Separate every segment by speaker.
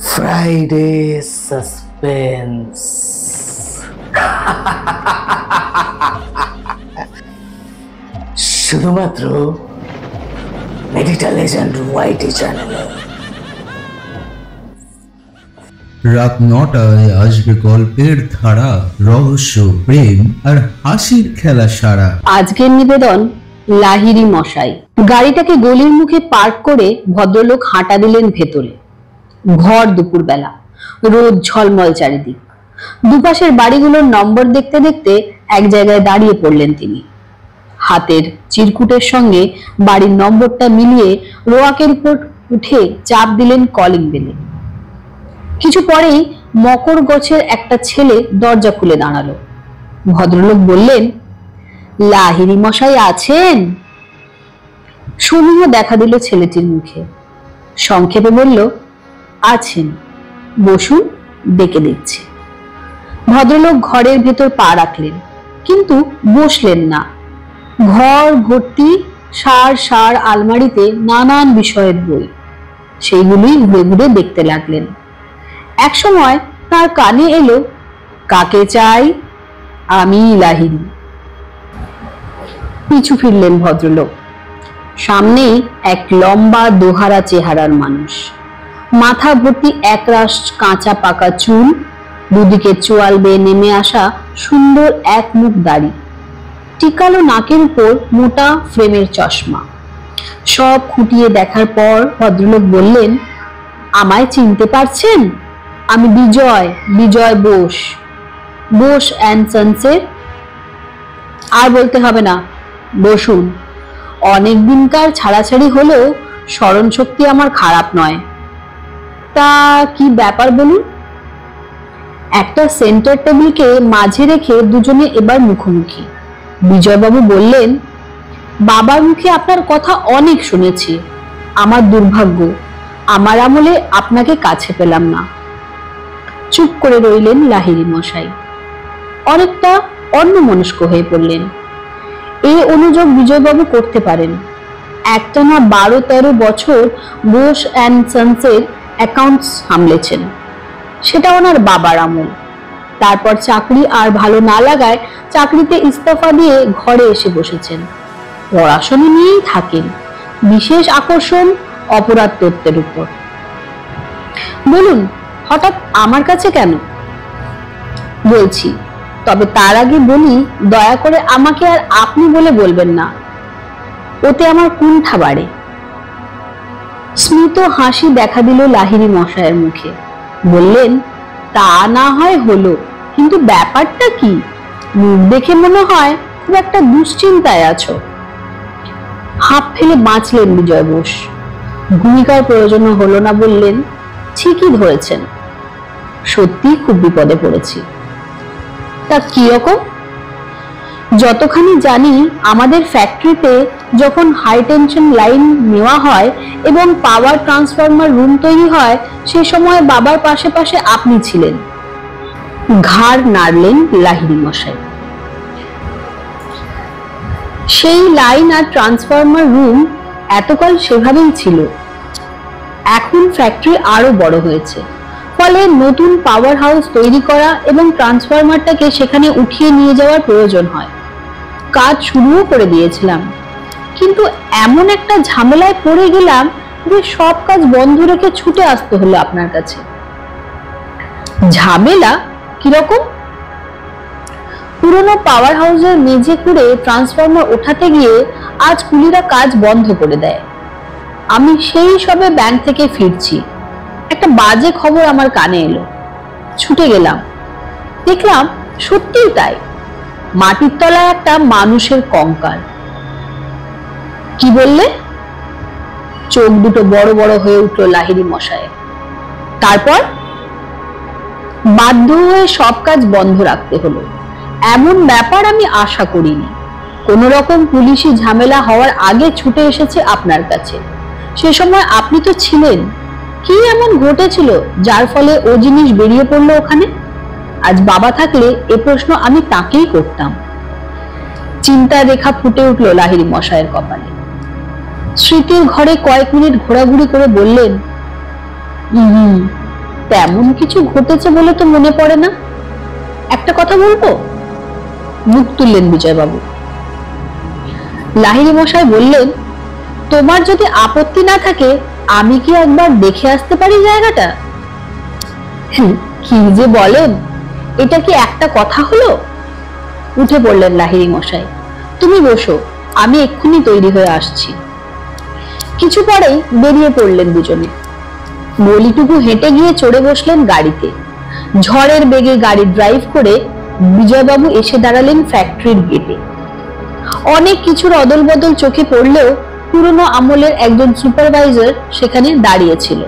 Speaker 1: Friday suspense. শুধুমাত্র মেডিটা legend ওয়াইটি চ্যানেলে।
Speaker 2: রাত 9টায় আসবে গল্পের ধারা, রহস্য, প্রেম আর হাসির খেলা সারা।
Speaker 3: আজকের নিবেদন লাহিড়ী মশাই। গাড়িটাকে গলির মুখে পার্ক করে ভদ্রলোক হাঁটা দিলেন ভেতরে। ঘর দুপুরবেলা, রোদ ঝলমল চারিদিক। দুপাশের বাড়িগুলোর নম্বর দেখতে দেখতে এক জায়গায় দাঁড়িয়ে পড়লেন তিনি। হাতের চিরকুটের সঙ্গে বাড়ির নম্বরটা মিলিয়ে রোয়াকের উপর উঠে চাপ দিলেন কলিং বেলে। কিছু পরেই মকর গাছের একটা ছেলে দরজা খুলে দাঁড়ালো। ভদ্রলোক বললেন, লাহিড়ী মশাই আছেন? সমূহ দেখা দিল ছেলেটির মুখে। সংক্ষেপে বলল, আছেন, বসুন, ডেকে দিচ্ছি। ভদ্রলোক ঘরের ভেতর পা রাখলেন, কিন্তু বসলেন না। ঘর ভর্তি সার সার আলমারিতে নানান বিষয়ের বই, সেইগুলি ঘুরে ঘুরে দেখতে লাগলেন। এক সময় তার কানে এলো, কাকে চাই? আমি লাহিড়ী। পিছু ফিরলেন ভদ্রলোক। সামনেই এক লম্বা দোহারা চেহারার মানুষ, মাথা ভর্তি একরাশ কাঁচা পাকা চুল, দুদিকে চোয়াল বেয়ে নেমে আসা সুন্দর এক মুখ দাড়ি, টিকালো নাকের উপর মোটা ফ্রেমের চশমা। সব খুঁটিয়ে দেখার পর ভদ্রলোক বললেন, আমায় চিনতে পারছেন? আমি বিজয়, বিজয় বোস, বোস অ্যান্ড সন্সের। আর বলতে হবে না, বসুন। অনেক দিনকার ছাড়াছাড়ি হলেও স্মরণ শক্তি আমার খারাপ নয়। তা কি ব্যাপার বলুন? একটা সেন্টার টেবিলকে মাঝে রেখে দুজনে এবার মুখোমুখি। বিজয়বাবু বললেন, বাবার মুখে আপনার কথা অনেক শুনেছি। আমার দুর্ভাগ্য, আমার আমলে আপনাকে কাছে পেলাম না। চুপ করে রইলেন লাহিড়ী মশাই। অনেকটা অন্যমনস্ক হয়ে পড়লেন। এই অনুযোগ বিজয়বাবু করতে পারেন। একটানা 12-13 বছর বোস অ্যান্ড সন্সের অ্যাকাউন্টস সামলেছেন, সেটা ওনার বাবার আমল। তারপর চাকরি আর ভালো না লাগায় চাকরিতে ইস্তফা দিয়ে ঘরে এসে বসেছেন। পড়াশোনা নিয়েই থাকেন, বিশেষ আকর্ষণ অপরাধ তত্ত্বের উপর। বলুন, হঠাৎ আমার কাছে কেন? বলছি, তবে তার আগে বলি, দয়া করে আমাকে আর আপনি বলে বলবেন না, ওতে আমার কুণ্ঠা বাড়ে। স্মিত হাসি দেখা দিল লাহিড়ী মশাইয়ের মুখে। বললেন, তা না হয় হলো, কিন্তু ব্যাপারটা কি? মুখ দেখে মনে হয় খুব একটা দুশ্চিন্তায় আছো। হাঁপ ফেলে বাঁচলেন বিজয় বোস। ভূমিকার প্রয়োজন হলো না বললেন, ঠিকই ধরেছেন, সত্যি খুব বিপদে পড়েছি। তা কিরকম? যতখানি জানি, আমাদের ফ্যাক্টরিতে যখন হাই টেনশন লাইন নেওয়া হয় এবং পাওয়ার ট্রান্সফরমার রুম তৈরি হয়, সে সময় বাবার পাশে পাশে আপনি ছিলেন। ঘাড় নাড়লেন লাহিড়ী মশাই। সেই লাইন আর ট্রান্সফরমার রুম এতকাল সেভাবেই ছিল। এখন ফ্যাক্টরি আরো বড় হয়েছে, ফলে নতুন পাওয়ার হাউস তৈরি করা এবং ট্রান্সফরমারটাকে সেখানে উঠিয়ে নিয়ে যাওয়ার প্রয়োজন হয়। কাজ শুরুও করে দিয়েছিলাম, কিন্তু এমন একটা ঝামেলায় পড়ে গেলাম যে সব কাজ বন্ধ রেখে ছুটে আসতে হলো আপনার কাছে। ঝামেলা কিরকম? পুরনো পাওয়ার হাউসের মেঝে খুঁড়ে ট্রান্সফরমার ওঠাতে গিয়ে আজ কুলিরা কাজ বন্ধ করে দেয়। আমি সেই সবে ব্যাংক থেকে ফিরছি, একটা বাজে খবর আমার কানে এলো। ছুটে গেলাম, দেখলাম সত্যিই তাই, মাটির তলায় একটা মানুষের কঙ্কাল। কি বললে? চোখ দুটো বড় বড় হয়ে উঠল লাহিড়ী মশাইয়ের। তারপর বাধ্য হয়ে সব কাজ বন্ধ রাখতে হলো। এমন ব্যাপার আমি আশা করিনি। কোন রকম পুলিশি ঝামেলা হওয়ার আগে ছুটে এসেছে আপনার কাছে। সে সময় আপনি তো ছিলেন। কি এমন ঘটেছিল যার ফলে ও জিনিস বেরিয়ে পড়লো ওখানে? আজ বাবা থাকলে এ প্রশ্ন আমি তাকেই করতাম। চিন্তার রেখা ফুটে উঠল লাহিড়ী মশাইয়ের কপালে। স্মৃতির ঘরে কয়েক মিনিট ঘোরাঘুরি করে বললেন, তেমন কিছু ঘটেছে বলে তো মনে পড়ে না। একটা কথা বলবো? মুখ তুললেন বিজয়বাবু। লাহিড়ী মশাই বললেন, তোমার যদি আপত্তি না থাকে আমি কি একবার দেখে আসতে পারি জায়গাটা? কি যে বলেন, এটা কি একটা কথা হলো? উঠে পড়লেন লাহিড়ী মশাই। তুমি বসো, আমি এক্ষুনি তৈরি হয়ে আসছি। কিছু পরেই বেরিয়ে পড়লেন দুজনে। গলিটুকু হেঁটে গিয়ে চড়ে বসলেন গাড়িতে। ঝড়ের বেগে গাড়ি ড্রাইভ করে বিজয়বাবু এসে দাঁড়ালেন ফ্যাক্টরির গেটে। অনেক কিছুর অদল বদল চোখে পড়লেও পুরনো আমলের একজন সুপারভাইজার সেখানে দাঁড়িয়েছিল।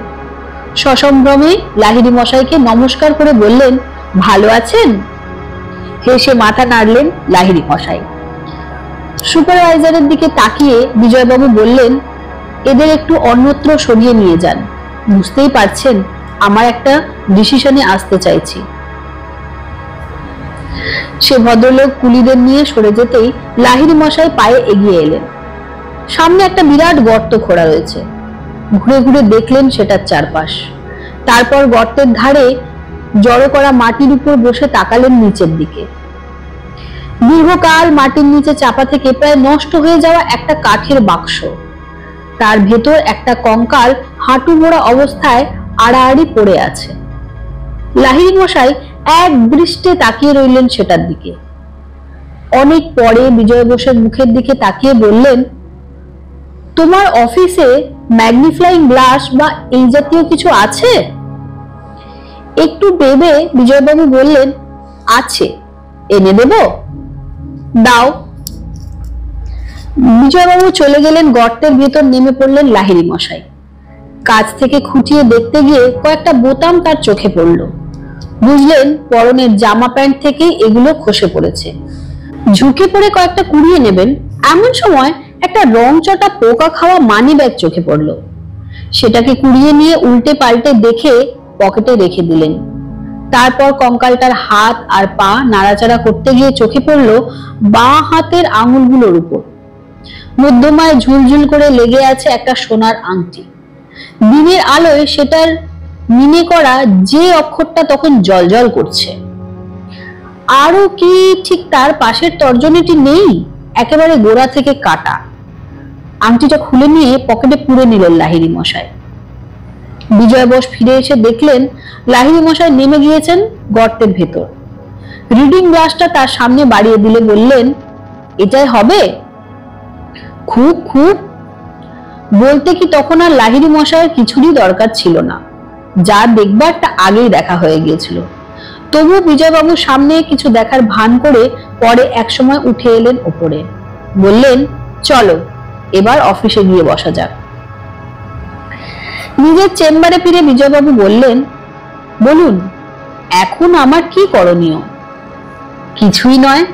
Speaker 3: সসম্ভ্রমে লাহিড়ী মশাইকে নমস্কার করে বললেন, ভালো আছেন? হেসে মাথা নাড়লেন লাহিড়ী মশাই। সুপারভাইজারের দিকে তাকিয়ে বিজয়বাবু বললেন, এদের একটু অন্যত্র সরিয়ে নিয়ে যান। বুঝতেই পারছেন আমার একটা ডিসিশনে আসতে চাইছি। সে ভদ্রলোক কুলিদের নিয়ে সরে যেতেই লাহিড়ী মশাই পায়ে এগিয়ে এলেন। সামনে একটা বিরাট গর্ত খোঁড়া রয়েছে। ঘুরে ঘুরে দেখলেন সেটার চারপাশ। তারপর গর্তের ধারে জড়ো করা মাটির উপর বসে তাকালেন নিচের দিকে। দীর্ঘকাল মাটির নিচে চাপা থেকে প্রায় নষ্ট হয়ে যাওয়া একটা কাঠের বাক্স, তার ভেতর একটা কঙ্কাল হাঁটু মোড়া অবস্থায় আড়াআড়ি পড়ে আছে। লাহিড়ী মশাই এক দৃষ্টে তাকিয়ে রইলেন সেটার দিকে। অনেক পরে বিজয় বোসের মুখের দিকে তাকিয়ে বললেন, তোমার অফিসে ম্যাগনিফ্লাইং গ্লাস বা এই জাতীয় কিছু আছে? একটু ভেবে বিজয়বাবু বললেন, আছে, এনে দেব? দাও। বিজয়বাবু চলে গেলেন। গর্তের ভেতর নেমে পড়লেন লাহিড়ী মশাই। কাছ থেকে খুঁটিয়ে দেখতে গিয়ে কয়েকটা বোতাম তার চোখে পড়ল। বুঝলেন পরনের জামা প্যান্ট থেকে এগুলো খসে পড়েছে। ঝুঁকে পড়ে কয়েকটা কুড়িয়ে নেবেন, এমন সময় একটা রং চটা পোকা খাওয়া মানি ব্যাগ চোখে পড়ল। সেটাকে কুড়িয়ে নিয়ে উল্টে পাল্টে দেখে পকেটে রেখে দিলেন। তারপর কঙ্কালটার হাত আর পা নাড়াচাড়া করতে গিয়ে চোখে পড়ল বাঁ হাতের আঙুলগুলোর উপর মধ্যমায় ঝুলঝুল করে লেগে আছে একটা সোনার আংটি। দিনের আলোয় সেটার মিনে করা যে অক্ষরটা তখন জলজল করছে। আরো কি ঠিক তার পাশের তর্জনীটি নেই, একেবারে গোড়া থেকে কাটা। আংটিটা খুলে নিয়ে পকেটে পুরে নিলেন লাহিড়ী মশাই। বিজয় বোস ফিরে এসে দেখলেন লাহিড়ী মশাই নেমে গিয়েছেন গর্তের ভেতর। রিডিং গ্লাসটা তার সামনে বাড়িয়ে দিলে বললেন, এটাই হবে? খুব খুব। বলতে কি তখন আর লাহিড়ী মশাইয়ের কিছুরই দরকার ছিল না। যা দেখবার তা আগেই দেখা হয়ে গিয়েছিল। তবু বিজয়বাবুর সামনে কিছু দেখার ভান করে পরে একসময় উঠে এলেন ওপরে। বললেন, চলো এবার অফিসে গিয়ে বসা যাক। নিজের চেম্বারে ফিরে বিজয়বাবু বললেন, বলুন এখন আমার কি করণীয়? কিছুই নয়,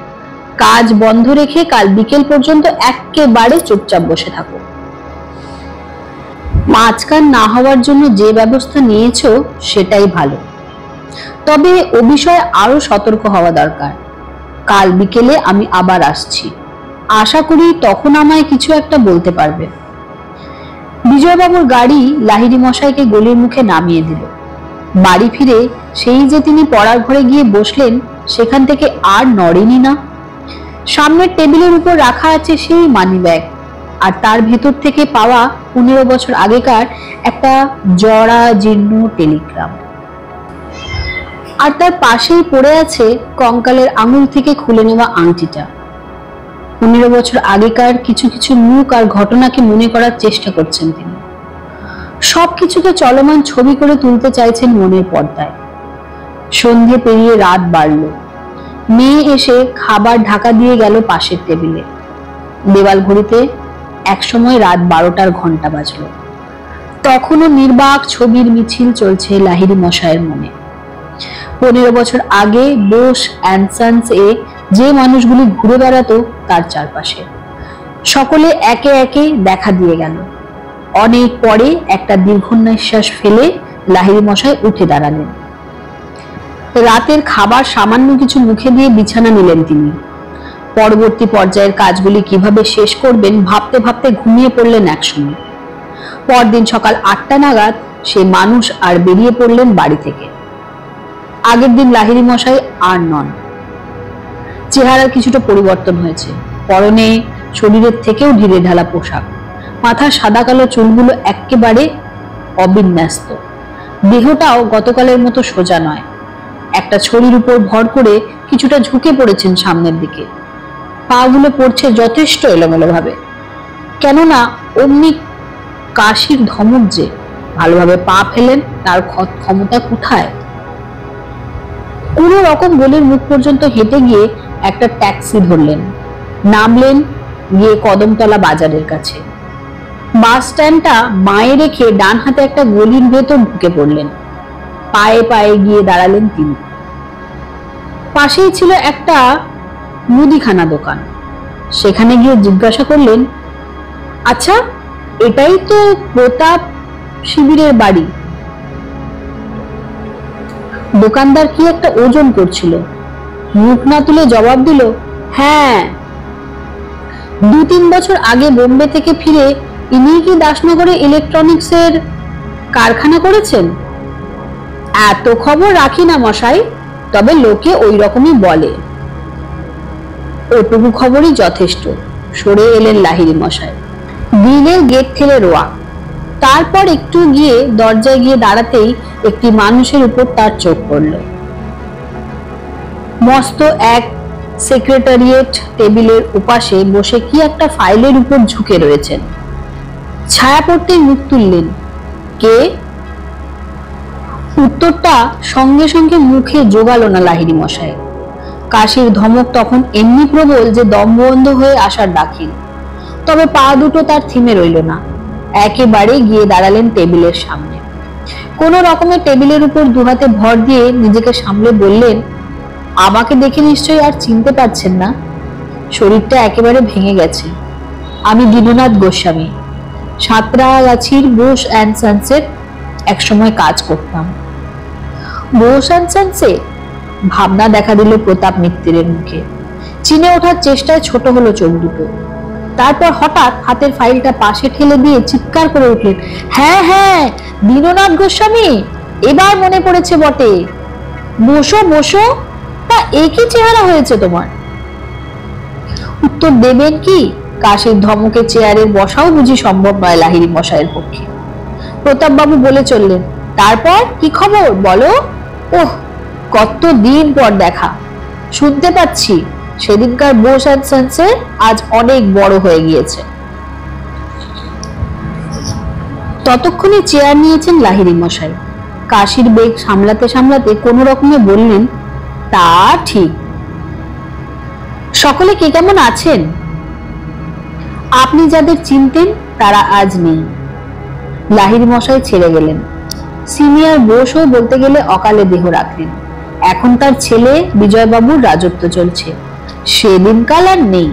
Speaker 3: কাজ বন্ধ রেখে কাল বিকেল পর্যন্ত একেবারে চুপচাপ বসে থাকো। মাঝখান না হওয়ার জন্য যে ব্যবস্থা নিয়েছো সেটাই ভালো, তবে ও বিষয়ে আরো সতর্ক হওয়া দরকার। কাল বিকেলে আমি আবার আসছি, আশা করি তখন আমায় কিছু একটা বলতে পারবে। বিজয়বাবুর গাড়ি লাহিড়ী মশাইকে গলির মুখে নামিয়ে দিল। বাড়ি ফিরে সেই যে তিনি পড়ার ঘরে গিয়ে বসলেন, সেখান থেকে আর নড়েনি না। সামনের টেবিলের উপর রাখা আছে সেই মানি ব্যাগ, আর তার ভেতর থেকে পাওয়া 15 বছর আগেকার একটা জড়া জীর্ণ টেলিগ্রাম। আর তার পাশেই পড়ে আছে কঙ্কালের আঙুল থেকে খুলে নেওয়া আংটিটা। 15 বছর আগেকার কিছু কিছু মুখ আর ঘটনাকে মনে করার চেষ্টা করছেন তিনি। সবকিছুকে চলমান ছবি করে তুলতে চাইছেন মনের পর্দায়। সন্ধে পেরিয়ে রাত বাড়ল। মেয়ে এসে খাবার ঢাকা দিয়ে গেল পাশের টেবিলে। দেওয়াল ঘড়িতে একসময় রাত 12টার ঘন্টা বাজলো। তখনও নির্বাক ছবির মিছিল চলছে লাহিড়ী মশাইয়ের মনে। 15 বছর আগে বোস অ্যান্ড সন্স এ যে মানুষগুলি ঘুরে বেড়াতো তার চারপাশে, সকলে একে একে দেখা দিয়ে গেল। অনেক পরে একটা দীর্ঘ নিঃশ্বাস ফেলে লাহিড়ী মশাই উঠে দাঁড়ালেন। রাতের খাবার সামান্য কিছু মুখে দিয়ে বিছানা নিলেন তিনি। পরবর্তী পর্যায়ের কাজগুলি কিভাবে শেষ করবেন ভাবতে ভাবতে ঘুমিয়ে পড়লেন একসময়। পরদিন সকাল 8টা নাগাদ সে মানুষ আর বেরিয়ে পড়লেন বাড়ি থেকে। আগের দিন লাহিড়ী মশাই আর নন। চেহারার কিছুটা পরিবর্তন হয়েছে। পরনে শরীরের থেকেও ঢিলে ঢালা পোশাক, মাথার সাদা কালো চুলগুলো একেবারে অবিন্যস্ত। দেহটাও গতকালের মতো সোজা নয়, একটা ছড়ির উপর ভর করে কিছুটা ঝুঁকে পড়েছেন সামনের দিকে। পা গুলো পড়ছে যথেষ্ট এলোমেলো ভাবে, কেননা অমনি কাশির ধমক যে ভালোভাবে পা ফেলেন তার ক্ষমতা কোথায়। কোনো রকম গলির মুখ পর্যন্ত হেঁটে গিয়ে একটা ট্যাক্সি ধরলেন, নামলেন গিয়ে কদমতলা বাজারের কাছে। বাস স্ট্যান্ডটা বাঁয়ে রেখে ডান হাতে একটা গলির ভেতর ঢুকে পড়লেন। পায়ে পায়ে গিয়ে দাঁড়ালেন তিনি। পাশেই ছিল একটা মুদিখানা দোকান। সেখানে গিয়ে জিজ্ঞাসা করলেন, আচ্ছা এটাই তো প্রতাপ শিবিরের বাড়ি? দোকানদার কি একটা ওজন করছিল, মুখ না তুলে জবাব দিল, হ্যাঁ। 2-3 বছর আগে বোম্বে থেকে ফিরে ইনি কি দাসনগরে ইলেকট্রনিক্সের কারখানা করেছেন? এত খবর রাখি না মশাই, তবে লোকে ওই রকমই বলে। ওটুকু খবরই যথেষ্ট। সরে এলেন লাহিড়ী মশাই। গ্রিলের গেট ঠেলে রোয়া। তারপর একটু গিয়ে দরজায় গিয়ে দাঁড়াতেই একটি মানুষের উপর তার চোখ পড়ল। মস্ত এক সেক্রেটারিয়েট টেবিলের উপাশে বসে কি একটা ফাইলের উপর ঝুঁকে রয়েছেন। ছায়া পড়তেই মুখ তুললেন, কে? উত্তরটা সঙ্গে সঙ্গে মুখে জোগালো না লাহিড়ী মশাই। কাশির ধমক তখন এমনি প্রবল যে দম বন্ধ হয়ে আসার দাখিল। তবে পা দুটো তার থিমে রইল না, একেবারে গিয়ে দাঁড়ালেন টেবিলের সামনে। কোনো রকমের টেবিলের উপর দুহাতে ভর দিয়ে নিজেকে সামলে বললেন, আমাকে দেখে নিশ্চয়ই আর চিনতে পারছেন না? শরীরটা একেবারে ভেঙে গেছে। আমি দীননাথ গোস্বামী, সাঁতরাগাছির বোস অ্যান্ড সন্সে একসময় কাজ করতাম। বোস অ্যান্ড সন্সে? ভাবনা দেখা দিল প্রতাপ মিত্তিরের মুখে। চিনে ওঠার চেষ্টায় ছোট হলো চোখ দুটো। তারপর হঠাৎ হাতের ফাইলটা পাশে ঠেলে দিয়ে চিৎকার করে উঠলেন, হ্যাঁ হ্যাঁ, দীননাথ গোস্বামী, এবার মনে পড়েছে বটে। বসো বসো, তা একই চেহারা হয়েছে তোমার। উত্তর দেবেন কি? কাশির ধমকে চেয়ারের বসাও বুঝি সম্ভব নয় লাহিড়ী মশাইয়ের পক্ষে। প্রতাপ বাবু বলে চললেন, তারপর কি খবর বলো? ওহ, কত দিন পর দেখা। শুনতে পাচ্ছি সেদিনকার বোস অ্যান্ড সন্সে আজ অনেক বড় হয়ে গিয়েছে। ততক্ষণে চেয়ার নিয়েছেন লাহিড়ী মশাই। কাশির বেগ সামলাতে সামলাতে কোনো রকমে বললেন, তা ঠিক। সকলে কে কেমন আছেন? আপনি যাদের চিনতেন তারা আজ নেই। লাহিড়ী মশাই ছেড়ে গেলেন। সিনিয়র বোসও বলতে গেলে অকালে দেহ রাখলেন। এখন তার ছেলে বিজয়বাবুর রাজত্ব চলছে। সেদিনকাল আর নেই।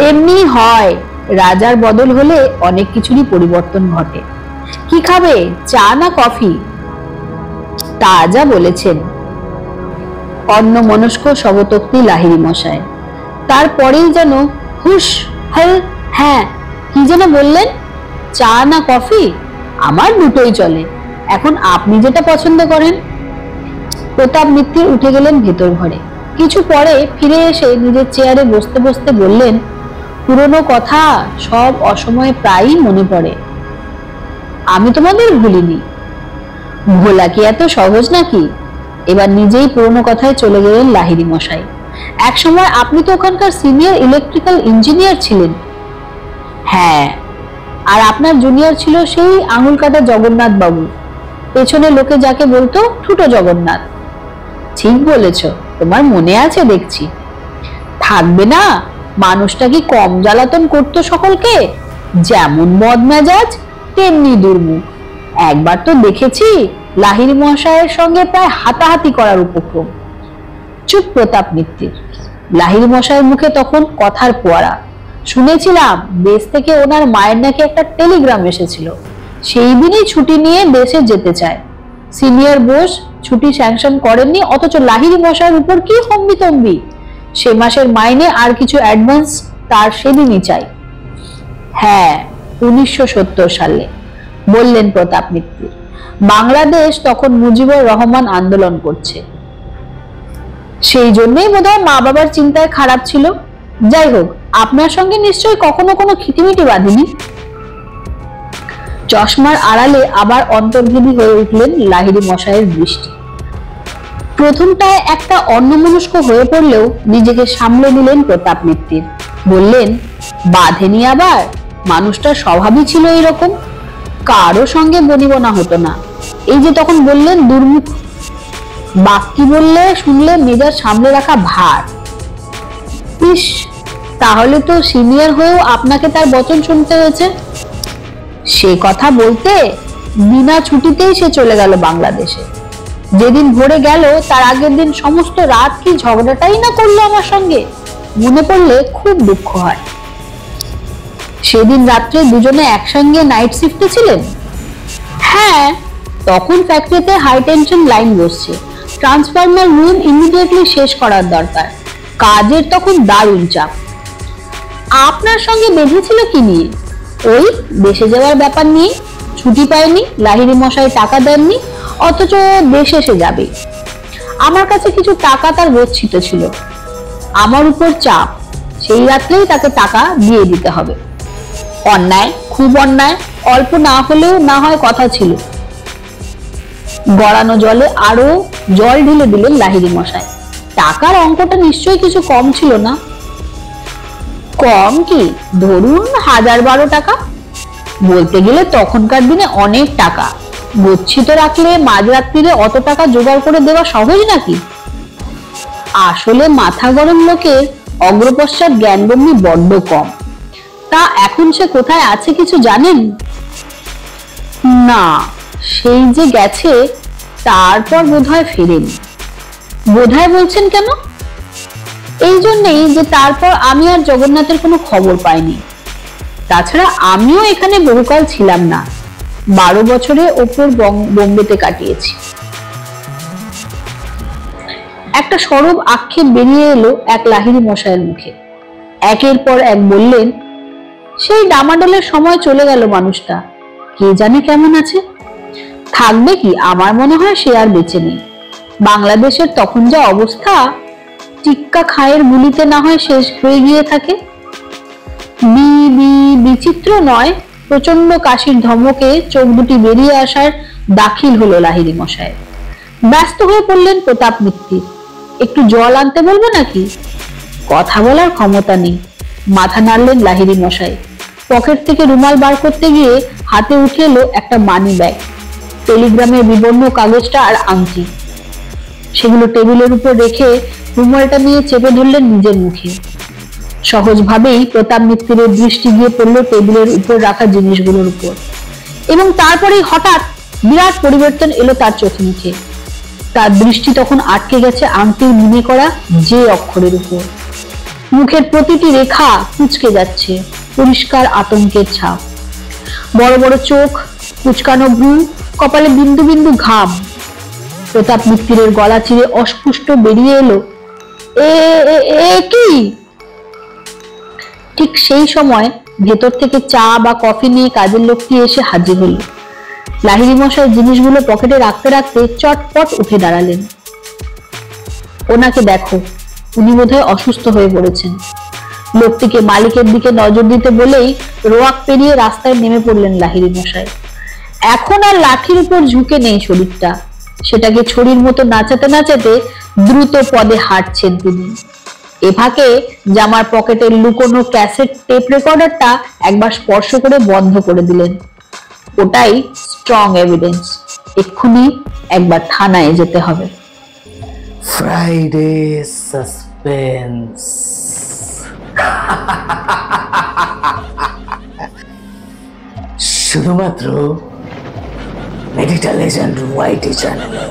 Speaker 3: এমনি হয়, রাজার বদল হলে অনেক কিছুরই পরিবর্তন ঘটে। কি খাবে, চা না কফি? তা যা বলেছেন। অন্য মনস্ক শবতক্তি লাহিড়ী মশাই। তারপরেই যেন হুশ, হ্যাঁ কি যেন বললেন? চা না কফি? আমার দুটোই চলে, এখন আপনি যেটা পছন্দ করেন। প্রতাপ মিত্তির উঠে গেলেন ভেতর ঘরে। কিছু পরে ফিরে এসে নিজের চেয়ারে বসতে বসতে বললেন, পুরনো কথা সব অসময়ে প্রায়ই মনে পড়ে। আমি তোমাদের ভুলিনি। ভোলা কি এত সহজ নাকি? এবার নিজেই পুরনো কথায় চলে গেলেন লাহিড়ী মশাই। এক সময় আপনি তো ওখানকার সিনিয়র ইলেকট্রিক্যাল ইঞ্জিনিয়ার ছিলেন। হ্যাঁ, আর আপনার জুনিয়র ছিল সেই আঙুল কাটা জগন্নাথ বাবু। পেছনে লোকে যাকে বলতো ঠুটো জগন্নাথ। ঠিক বলেছ, তোমার মনে আছে দেখছি। থাকবে না? মানুষটা কি কম জ্বালাতন করতো সকলকে? যেমন বদমেজাজ তেমনি দুর্মুখ। একবার তো দেখেছি লাহিড়ী মশাইয়ের সঙ্গে প্রায় হাতাহাতি করার উপক্রম। চুপ প্রতাপ মিত্তির। লাহিড়ী মশাইয়ের মুখে তখন কথার ফোয়ারা। শুনেছিলাম দেশ থেকে ওনার মায়ের নাকি একটা টেলিগ্রাম এসেছিল, সেই দিনই ছুটি নিয়ে দেশে যেতে চায়। সিনিয়র বোস ছুটি স্যাংশন করেননি, অথচ লাহিড়ী মশাইয়ের উপর কি হম্বিতম্বি। সে মাসের মাইনে আর কিছু অ্যাডভান্স তার সেদিনই চাই। হ্যাঁ, 1970 সালে বললেন প্রতাপ মিত্র। বাংলাদেশ তখন মুজিবুর রহমান আন্দোলন করছে, সেই জন্যই বোধহয় মা বাবার চিন্তায় খারাপ ছিল। যাই হোক, আপনার সঙ্গে নিশ্চয়ই কখনো কোনো খিটিমিটি বাঁধেনি। চশমার আড়ালে আবার অন্তর্ভুবী হয়ে উঠলেন লাহিড়ী মশাইয়ের দৃষ্টি। প্রথমটায় একটা অন্যমনস্ক হয়ে পড়লেও নিজেকে সামলে নিলেন প্রতাপ মিত্র। বললেন, বাঁধেনি আবার? মানুষটার স্বভাবই ছিল এরকম, কারো সঙ্গে বনিবনা হতো না। এই যে তখন বললেন দুর্মুখ, বাক্যি বললে শুনলে মেজাজ সামলে রাখা ভার। ইস, তাহলে তো সিনিয়র হয়েও আপনাকে তার বচন শুনতে হয়েছে। সে কথা বলতে বিনা ছুটিতেই সে চলে গেল বাংলাদেশে। যেদিন ভোরে গেল তার আগের দিন সমস্ত রাত কি ঝগড়াটাই না করলো আমার সঙ্গে, মনে পড়লে খুব দুঃখ হয়। সেদিন রাত্রে দুজনে একসঙ্গে নাইট শিফটে ছিলেন। হ্যাঁ, তখন ফ্যাক্টরিতে হাই টেনশন লাইন বসছে, ট্রান্সফরমার রুম ইমিডিয়েটলি শেষ করার দরকার, কাজের তখন দারুণ চাপ। আপনার সঙ্গে বেঁধেছিল কি নিয়ে? ওই দেশে যাওয়ার ব্যাপার নিয়ে। ছুটি পায়নি, লাহিড়ী মশাই টাকা দেননি, অথচ দেশে এসে যাবে। আমার কাছে কিছু টাকা তার গচ্ছিত ছিল, আমার উপর চাপ, সেই রাত্রেই তাকে টাকা দিয়ে দিতে হবে। অন্যায়, খুব অন্যায়, অল্প না হলেও না হয় কথা ছিল। গড়ানো জলে আরো জল ঢেলে দিলেন লাহিড়ী মশাই। টাকার অঙ্কটা নিশ্চয়ই কিছু কম ছিল না। কম কি, ধরুন 1012 টাকা। বলতে গেলে তখনকার দিনে অনেক টাকা। গচ্ছিত রাখলে মাঝরাত্রিরে অত টাকা জোগাড় করে দেওয়া সহজ নাকি? আসলে মাথা গরম লোকের অগ্রপশ্চাৎ জ্ঞানবন্যী বড্ড কম। তা এখন সে কোথায় আছে কিছু জানেন? না, সেই যে গেছে তারপর বোধহয় ফেরেনি। বোধহয় বলছেন কেন? এই জন্যই যে তারপর আমি আর জগন্নাথের কোনো খবর পাইনি। তাছাড়া আমিও এখানে বহুকাল ছিলাম না, 12 বছরের ওপর বোম্বেতে কাটিয়েছি। একটা সরব আক্ষেপ বেরিয়ে এলো এক লাহিড়ী মশাইয়ের মুখে। একের পর এক বললেন, সেই ডামাডোলের সময় চলে গেল মানুষটা, কে জানে কেমন আছে। থাকবে কি? আমার মনে হয় সে আর বেঁচে নেই। বাংলাদেশের তখন যা অবস্থা, টিক্কা খায়ের গুলিতে না হয় শেষ হয়ে গিয়ে থাকে। বিচিত্র নয়, প্রচন্ড কাশির ধমকে চোখ দুটি বেরিয়ে আসার দাখিল হলো লাহিড়ী মশাই। ব্যস্ত হয়ে পড়লেন প্রতাপ মিত্র। একটু জল আনতে বলবো নাকি? কথা বলার ক্ষমতা নেই। মাথা নাড়লেন লাহিড়ী মশাই। পকেট থেকে রুমাল বার করতে গিয়ে হাতে উঠে এলো একটা মানি ব্যাগ, টেলিগ্রামের বিবর্ণ কাগজটা আর আংটি। সেগুলো টেবিলের উপর রেখে রুমালটা নিয়ে চেপে ধরলেন নিজের মুখে। সহজভাবেই প্রতাপ মিত্রের দৃষ্টি গিয়ে পড়ল টেবিলের উপর রাখা জিনিসগুলোর উপর, এবং তারপরেই হঠাৎ বিরাট পরিবর্তন এলো তার চোখে মুখে। তার দৃষ্টি তখন আটকে গেছে আংটির মনে করা যে অক্ষরের উপর। মুখের প্রতিটি রেখা কুঁচকে যাচ্ছে, পরিষ্কার আতঙ্কের ছাপ। বড় বড় চোখ, কুচকানো ভ্রু, কপালে বিন্দু বিন্দু ঘাম। প্রতাপ মিত্রের গলা চিরে অস্পুষ্ট বেরিয়ে এলো, এ কি? ঠিক সেই সময় ভেতর থেকে চা বা কফি নিয়ে কাজের লোকটি এসে হাজির হলো। লাহিড়ী মশাই জিনিসগুলো পকেটে রাখতে রাখতে চটপট উঠে দাঁড়ালেন। ওনাকে দেখো, উনি বোধহয় অসুস্থ হয়ে পড়েছেন। লোকটিকে মালিকের দিকে নজর দিতে বলেই রোয়াক পেরিয়ে রাস্তায় নেমে পড়লেন লাহিড়ী মশাই। এখন আর লাঠির উপর ঝুঁকে নেই শরীরটা, সেটাকে ছড়ির মতো নাচাতে নাচাতে দ্রুত পদে হাঁটছেন তিনি। এভাবে জামার পকেটের লুকোনো ক্যাসেট টেপ রেকর্ডারটা একবার স্পর্শ করে বন্ধ করে দিলেন। ওটাই স্ট্রং এভিডেন্স, এক্ষুনি একবার থানায় যেতে হবে।
Speaker 1: Friday suspense. শুধুমাত্র মেডিটা লেজেন্ড ওয়াইটি চ্যানেলে।